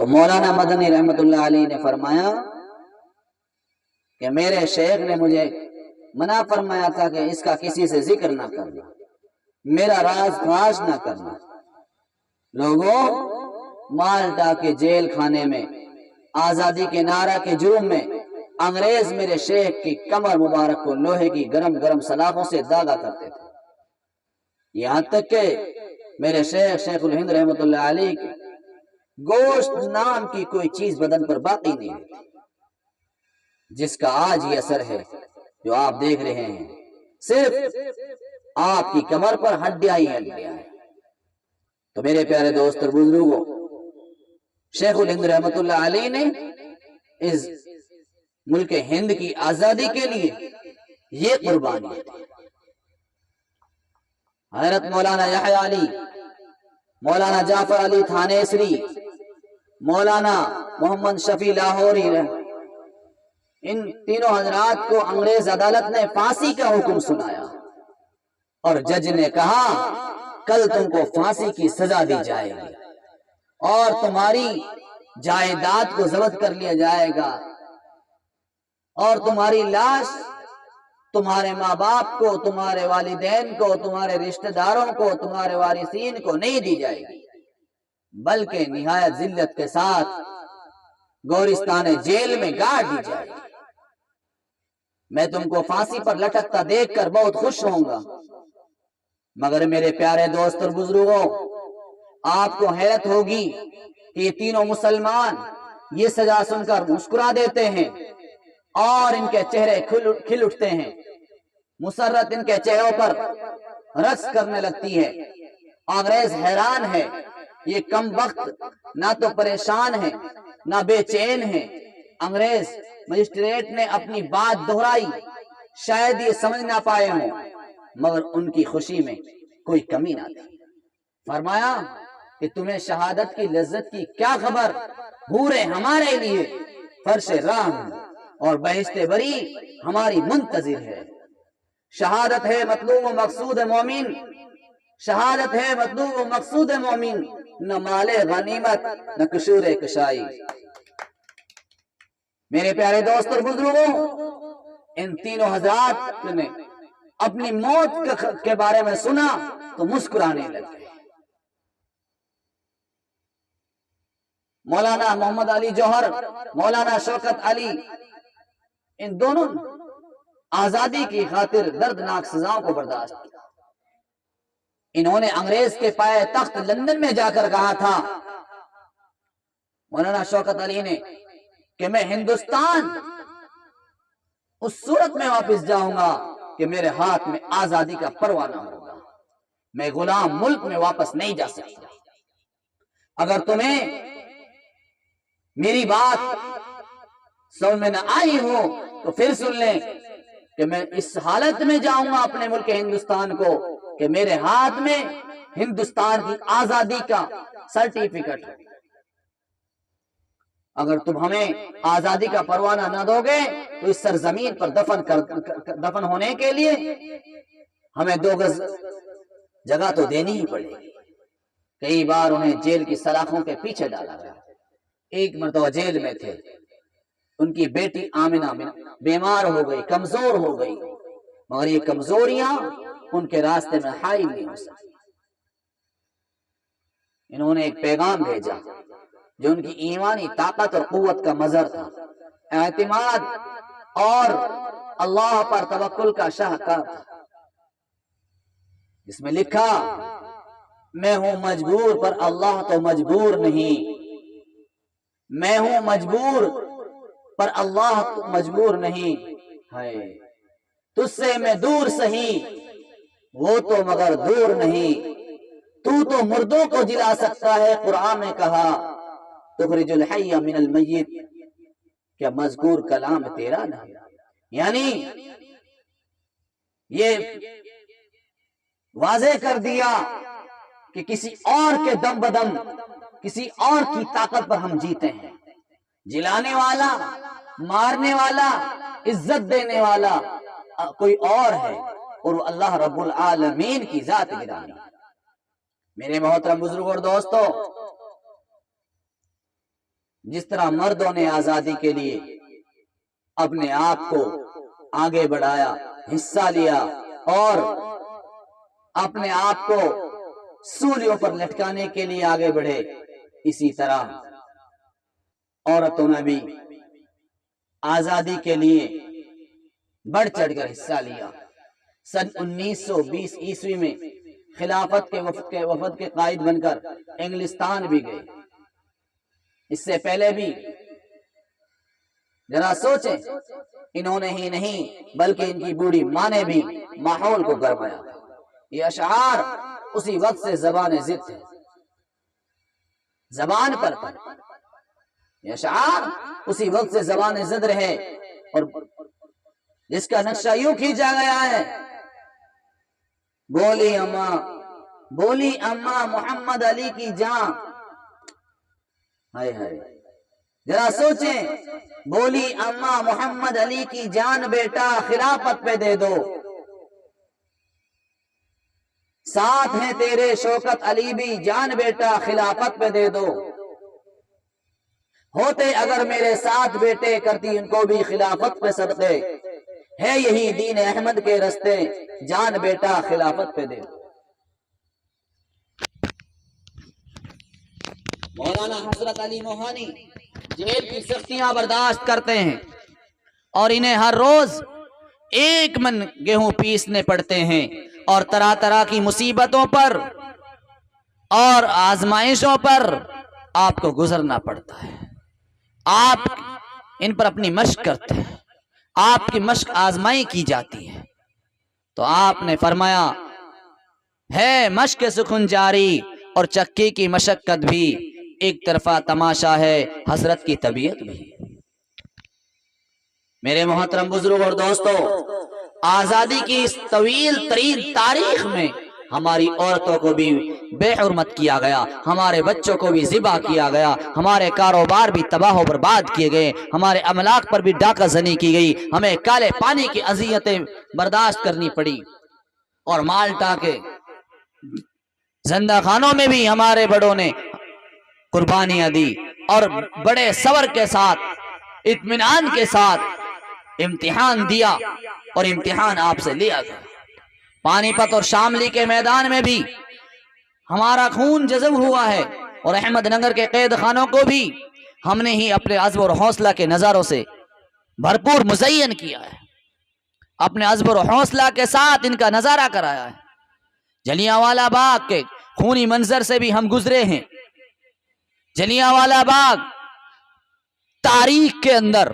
مولانا مدنی رحمت اللہ علیہ نے فرمایا کہ میرے شیخ نے مجھے منع فرمایا تھا کہ اس کا کسی سے ذکر نہ کرنا، میرا راز فاش نہ کرنا۔ لوگوں، مالٹا کے جیل خانے میں آزادی کے نعرہ کے جرم میں انگریز میرے شیخ کی کمر مبارک کو لوہے کی گرم گرم سلاخوں سے داغا کرتے تھے، یہاں تک کہ میرے شیخ الہند رحمت اللہ علیہ کی گوشت نام کی کوئی چیز بدن پر باقی نہیں ہے، جس کا آج یہ اثر ہے جو آپ دیکھ رہے ہیں۔ صرف آپ کی کمر پر ہڈیاں ہی ہڈیاں ہیں۔ تو میرے پیارے دوست اور بزرگوں، شیخ الہند رحمت اللہ علیہ نے اس ملک ہند کی آزادی کے لیے یہ قربانی دی۔ حضرت مولانا یحییٰ علی، مولانا جعفر علی تھانیسری، مولانا محمد شفیع لاہوری، ان تینوں حضرات کو انگریز عدالت نے پھانسی کا حکم سنایا اور جج نے کہا کل تم کو پھانسی کی سزا دی جائے گی اور تمہاری جائیداد کو ضبط کر لیا جائے گا اور تمہاری لاش تمہارے ماں باپ کو، تمہارے والدین کو، تمہارے رشتہ داروں کو، تمہارے وارثین کو نہیں دی جائے گی، بلکہ نہایت ذلت کے ساتھ گورستان جیل میں گاڑ دی جائے گی۔ میں تم کو پھانسی پر لٹکتا دیکھ کر بہت خوش ہوں گا، مگر میرے پیارے دوست اور بزرگوں، آپ کو حیرت ہوگی کہ یہ تینوں مسلمان یہ سزا سن کر مسکرا دیتے ہیں اور ان کے چہرے کھل اٹھتے ہیں، مسرت ان کے چہروں پر رقص کرنے لگتی ہے۔ انگریز حیران ہے، یہ کم وقت نہ تو پریشان ہے نہ بے چین ہے۔ انگریز مجسٹریٹ نے اپنی بات دہرائی، شاید یہ سمجھ نہ پائے ہوں، مگر ان کی خوشی میں کوئی کمی نہ تھی۔ فرمایا کہ تمہیں شہادت کی لذت کی کیا خبر، حوریں ہمارے لیے فرش راہ اور بہشت بری ہماری منتظر ہے۔ شہادت ہے مطلوب و مقصود مومن، شہادت ہے مطلوب و مقصود مومن، نہ مال غنیمت نہ قشور کشائی۔ میرے پیارے دوست اور بزرگوں، ان تینوں حضرات نے اپنی موت کے بارے میں سنا تو مسکرانے لگے۔ مولانا محمد علی جوہر، مولانا شوکت علی، ان دونوں آزادی کی خاطر دردناک سزاؤں کو برداشت کیا۔ انہوں نے انگریز کے پائے تخت لندن میں جا کر کہا تھا، مولانا شوکت علی نے، کہ میں ہندوستان اس صورت میں واپس جاؤں گا کہ میرے ہاتھ میں آزادی کا پروانہ ہوگا، میں غلام ملک میں واپس نہیں جا سکتا۔ اگر تمہیں میری بات سمجھ میں نہ آئی ہو تو پھر سن لیں کہ میں اس حالت میں جاؤں گا اپنے ملک ہندوستان کو کہ میرے ہاتھ میں ہندوستان کی آزادی کا سرٹیفکیٹ ہے۔ اگر تم ہمیں آزادی کا پروانہ نہ دو گے تو اس سرزمین پر دفن ہونے کے لیے ہمیں 2 گز جگہ تو دینی ہی پڑے گی۔ کئی بار انہیں جیل کی سلاخوں کے پیچھے ڈالا گیا۔ ایک مرتبہ جیل میں تھے، ان کی بیٹی آمنہ بیمار ہو گئی، کمزور ہو گئی، مگر یہ کمزوریاں ان کے راستے میں حائل نہیں ہو سکی۔ انہوں نے ایک پیغام بھیجا جو ان کی ایمانی طاقت اور قوت کا مظہر تھا، اعتماد اور اللہ پر توکل کا شاہکار تھا، جس میں لکھا، میں ہوں مجبور پر اللہ تو مجبور نہیں، میں ہوں مجبور پر اللہ تو مجبور نہیں ہے، تجھ سے میں دور سہی وہ تو مگر دور نہیں، تو مردوں کو جلا سکتا ہے، قرآن نے کہا تخرج الحی من المیت، کیا مذکور کلام تیرا نہیں؟ یعنی یہ واضح کر دیا کہ کسی اور کے دم بدم، کسی اور کی طاقت پر ہم جیتے ہیں۔ جلانے والا، مارنے والا، عزت دینے والا کوئی اور ہے اور وہ اللہ رب العالمین کی ذات گرامی۔ میرے محترم بزرگوں اور دوستو، جس طرح مردوں نے آزادی کے لیے اپنے آپ کو آگے بڑھایا، حصہ لیا اور اپنے آپ کو سولیوں پر لٹکانے کے لیے آگے بڑھے، اسی طرح عورتوں نے بھی آزادی کے لیے بڑھ چڑھ کر حصہ لیا۔ سن 1920 عیسوی میں خلافت کے وفد کے قائد بن کر انگلستان بھی گئے۔ اس سے پہلے بھی ذرا سوچیں، انہوں نے ہی نہیں بلکہ ان کی بوڑھی ماں نے بھی ماحول کو گرمایا۔ یہ اشعار اسی وقت سے زبان ضد ہے، زبان پر یہ اشعار اسی وقت سے زبان ضد رہے، اور جس کا نقشہ یوں کھینچا گیا ہے، بولی اماں محمد علی کی جان، ہائے ہائے ذرا سوچیں، بولی اماں محمد علی کی جان بیٹا خلافت پہ دے دو، ساتھ ہیں تیرے شوکت علی بھی جان بیٹا خلافت پہ دے دو، ہوتے اگر میرے ساتھ بیٹے کرتی ان کو بھی خلافت پہ صدقے، ہے یہی دین احمد کے رستے جان بیٹا خلافت پہ دے دو۔ مولانا حضرت علی موہانی جیل کی سختیاں برداشت کرتے ہیں اور انہیں ہر روز 1 من گیہوں پیسنے پڑتے ہیں، اور طرح طرح کی مصیبتوں پر اور آزمائشوں پر آپ کو گزرنا پڑتا ہے۔ آپ ان پر اپنی مشق کرتے ہیں، آپ کی مشق آزمائی کی جاتی ہے، تو آپ نے فرمایا ہے مشق سخن جاری اور چکی کی مشقت بھی، ایک طرفہ تماشا ہے حسرت کی طبیعت بھی۔ میرے محترم بزرگ اور دوستو، آزادی کی اس طویل ترین تاریخ میں ہماری عورتوں کو بھی بے حرمت کیا گیا، ہمارے بچوں کو بھی ذبح کیا گیا، ہمارے کاروبار بھی تباہ و برباد کیے گئے، ہمارے املاک پر بھی ڈاکہ زنی کی گئی، ہمیں کالے پانی کی اذیتیں برداشت کرنی پڑی، اور مالٹا کے زندہ خانوں میں بھی ہمارے بڑوں نے قربانیاں دی، اور بڑے صبر کے ساتھ اطمینان کے ساتھ امتحان دیا، اور امتحان آپ سے لیا گیا۔ پانی پت اور شاملی کے میدان میں بھی ہمارا خون جذب ہوا ہے، اور احمد نگر کے قید خانوں کو بھی ہم نے ہی اپنے عزم اور حوصلہ کے نظاروں سے بھرپور مزین کیا ہے، اپنے عزم اور حوصلہ کے ساتھ ان کا نظارہ کرایا ہے۔ جلیانوالہ باغ کے خونی منظر سے بھی ہم گزرے ہیں۔ جلیانوالہ باغ تاریخ کے اندر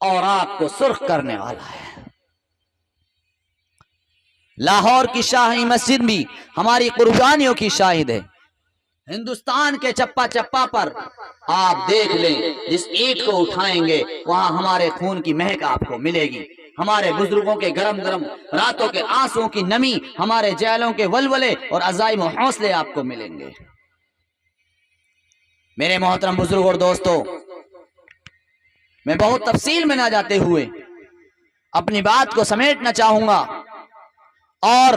اور آپ کو سرخ کرنے والا ہے۔ لاہور کی شاہی مسجد بھی ہماری قربانیوں کی شاہد ہے۔ ہندوستان کے چپا چپا پر آپ دیکھ لیں، جس اینٹ کو اٹھائیں گے وہاں ہمارے خون کی مہک آپ کو ملے گی، ہمارے بزرگوں کے گرم گرم راتوں کے آنسوں کی نمی، ہمارے جیلوں کے ولولے اور عزائم و حوصلے آپ کو ملیں گے۔ میرے محترم بزرگ اور دوستو، میں بہت تفصیل میں نہ جاتے ہوئے اپنی بات کو سمیٹنا چاہوں گا، اور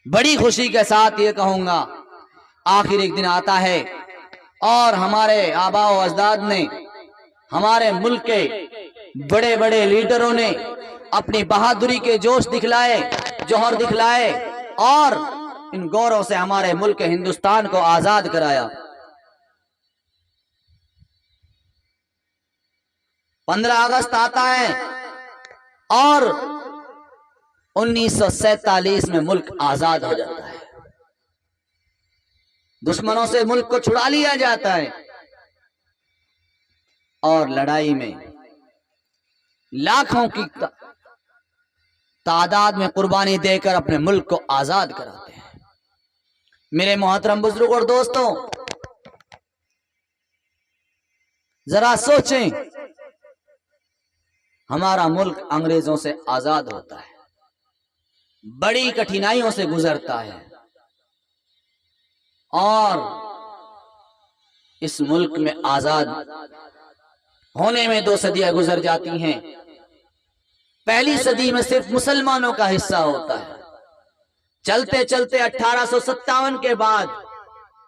بڑی خوشی کے ساتھ یہ کہوں گا، آخر ایک دن آتا ہے اور ہمارے آباء و اجداد نے، ہمارے ملک کے بڑے بڑے لیڈروں نے اپنی بہادری کے جوش دکھلائے، جوہر دکھلائے، اور ان گوروں سے ہمارے ملک ہندوستان کو آزاد کرایا۔ 15 اگست آتا ہے اور 1947 میں ملک آزاد ہو جاتا ہے، دشمنوں سے ملک کو چھڑا لیا جاتا ہے، اور لڑائی میں لاکھوں کی تعداد میں قربانی دے کر اپنے ملک کو آزاد کراتے ہیں۔ میرے محترم بزرگ اور دوستوں، ذرا سوچیں، ہمارا ملک انگریزوں سے آزاد ہوتا ہے، بڑی کٹھنائیوں سے گزرتا ہے، اور اس ملک میں آزاد ہونے میں 2 صدیاں گزر جاتی ہیں۔ پہلی صدی میں صرف مسلمانوں کا حصہ ہوتا ہے، چلتے چلتے 1857 کے بعد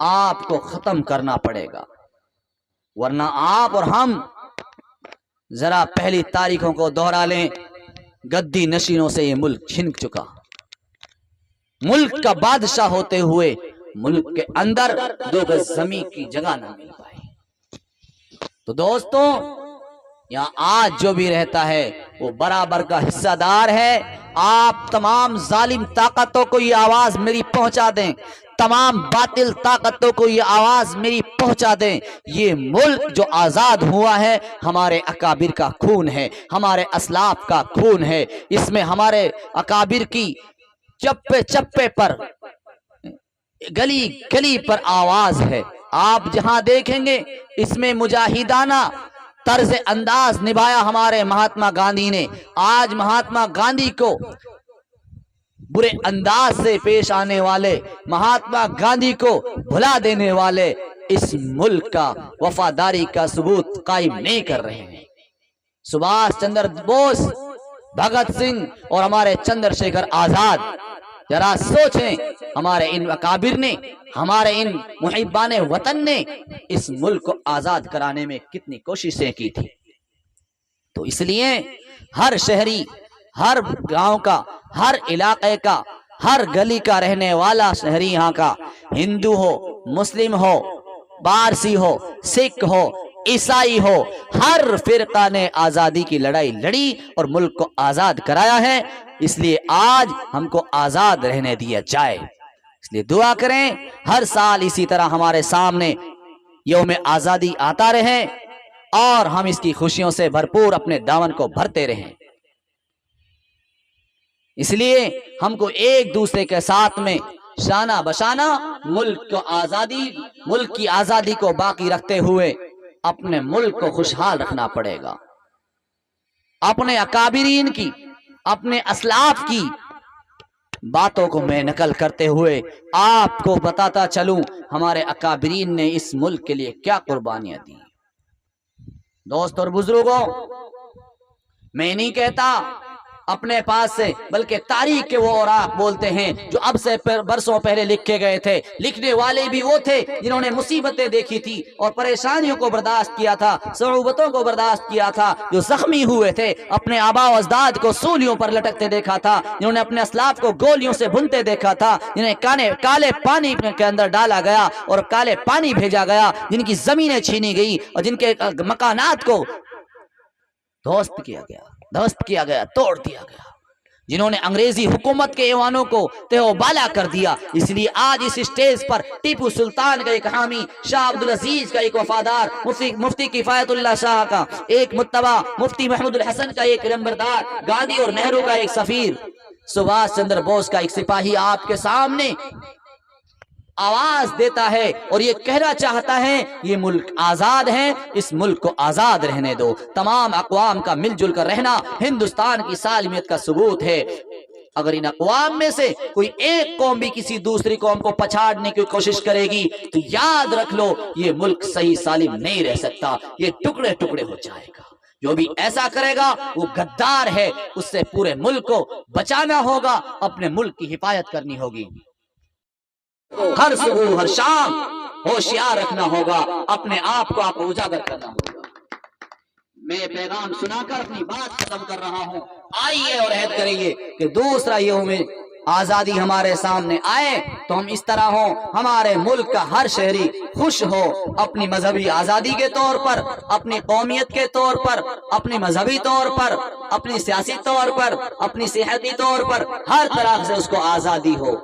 آپ کو ختم کرنا پڑے گا، ورنہ آپ اور ہم ذرا پہلی تاریخوں کو دوہرا لیں، گدی نشینوں سے یہ ملک چھن چکا، ملک کا بادشاہ ہوتے ہوئے ملک کے اندر 2 گز زمین کی جگہ نہ مل پائی۔ تو دوستوں، یہاں آج جو بھی رہتا ہے وہ برابر کا حصہ دار ہے۔ آپ تمام ظالم طاقتوں کو یہ آواز میری پہنچا دیں، تمام باطل طاقتوں کو یہ آواز میری پہنچا دیں، یہ ملک جو آزاد ہوا ہے ہمارے اکابر کا خون ہے، ہمارے اسلاف کا خون ہے، اس میں ہمارے اکابر کی چپے چپے پر، گلی گلی پر آواز ہے۔ آپ جہاں دیکھیں گے اس میں مجاہدانہ طرز انداز نبھایا ہمارے مہاتما گاندھی نے۔ آج مہاتما گاندھی کو برے انداز سے پیش آنے والے، مہاتما گاندھی کو بھلا دینے والے اس ملک کا وفاداری کا ثبوت قائم نہیں کر رہے ہیں۔ سبھاش چندر بوس، بھگت سنگھ اور ہمارے چندر شیکھر آزاد، ذرا سوچیں، ہمارے ان اکابر نے، ہمارے ان محبان وطن نے اس ملک کو آزاد کرانے میں کتنی کوششیں کی تھی۔ تو اس لیے ہر شہری، ہر گاؤں کا، ہر علاقے کا، ہر گلی کا رہنے والا شہری یہاں کا، ہندو ہو، مسلم ہو، پارسی ہو، سکھ ہو، عیسائی ہو، ہر فرقہ نے آزادی کی لڑائی لڑی اور ملک کو آزاد کرایا ہے۔ اس لیے آج ہم کو آزاد رہنے دیا جائے، اس لیے دعا کریں ہر سال اسی طرح ہمارے سامنے یوم آزادی آتا رہے اور ہم اس کی خوشیوں سے بھرپور اپنے دامن کو بھرتے رہیں۔ اس لیے ہم کو ایک دوسرے کے ساتھ میں شانہ بشانہ ملک کی آزادی کو باقی رکھتے ہوئے اپنے ملک کو خوشحال رکھنا پڑے گا۔ اپنے اکابرین کی، اپنے اسلاف کی باتوں کو میں نقل کرتے ہوئے آپ کو بتاتا چلوں ہمارے اکابرین نے اس ملک کے لیے کیا قربانیاں دی۔ دوست اور بزرگوں، میں نہیں کہتا اپنے پاس سے، بلکہ تاریخ کے وہ اوراق بولتے ہیں جو اب سے برسوں پہلے لکھے گئے تھے۔ لکھنے والے بھی وہ تھے جنہوں نے مصیبتیں دیکھی تھی اور پریشانیوں کو برداشت کیا تھا، صعوبتوں کو برداشت کیا تھا، جو زخمی ہوئے تھے، اپنے آبا و اجداد کو سولیوں پر لٹکتے دیکھا تھا، جنہوں نے اپنے اسلاف کو گولیوں سے بھنتے دیکھا تھا، جنہیں کالے پانی کے اندر ڈالا گیا اور کالے پانی بھیجا گیا، جن کی زمینیں چھینی گئی اور جن کے مکانات کو دھوست کیا گیا، توڑ دیا گیا، جنہوں نے انگریزی حکومت کے ایوانوں کو تہو بالا کر دیا۔ اس لیے آج اس اسٹیج پر ٹیپو سلطان کا ایک حامی، شاہ عبدالعزیز کا ایک وفادار، مفتی کفایت اللہ شاہ کا ایک متبع، مفتی محمود الحسن کا ایک نمبردار، گاندھی اور نہرو کا ایک سفیر، سبھاش چندر بوس کا ایک سپاہی آپ کے سامنے آواز دیتا ہے اور یہ کہنا چاہتا ہے یہ ملک آزاد ہے، اس ملک کو آزاد رہنے دو۔ تمام اقوام کا مل جل کر رہنا ہندوستان کی سالمیت کا ثبوت ہے۔ اگر ان اقوام میں سے کوئی ایک قوم بھی کسی دوسری قوم کو پچھاڑنے کی کوشش کرے گی تو یاد رکھ لو یہ ملک صحیح سالم نہیں رہ سکتا، یہ ٹکڑے ٹکڑے ہو جائے گا۔ جو بھی ایسا کرے گا وہ غدار ہے، اس سے پورے ملک کو بچانا ہوگا، اپنے ملک کی حفاظت کرنی ہوگی۔ ہر صبح ہر شام ہوشیار رکھنا ہوگا، اپنے آپ کو اجاگر کرنا ہوگا۔ میں پیغام سنا کر اپنی بات ختم کر رہا ہوں۔ آئیے اور عہد کریں گے کہ دوسرا یوم آزادی ہمارے سامنے آئے تو ہم اس طرح ہوں، ہمارے ملک کا ہر شہری خوش ہو، اپنی مذہبی آزادی کے طور پر، اپنی قومیت کے طور پر، اپنی مذہبی طور پر، اپنی سیاسی طور پر، اپنی صحتی طور پر، ہر طرح سے اس کو آزادی ہو۔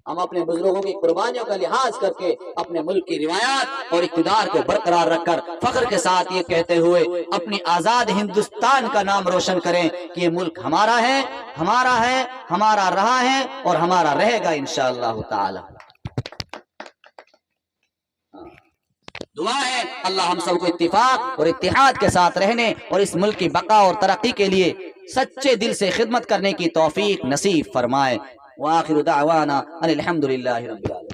ہم اپنے بزرگوں کی قربانیوں کا لحاظ کر کے اپنے ملک کی روایات اور اقتدار کو برقرار رکھ کر فخر کے ساتھ یہ کہتے ہوئے اپنی آزاد ہندوستان کا نام روشن کریں کہ یہ ملک ہمارا ہے، ہمارا رہا ہے اور ہمارا رہے گا انشاءاللہ تعالی۔ دعا ہے اللہ ہم سب کو اتفاق اور اتحاد کے ساتھ رہنے اور اس ملک کی بقا اور ترقی کے لیے سچے دل سے خدمت کرنے کی توفیق نصیب فرمائے۔ وآخر دعوانا ان الحمد للہ رب العالمین۔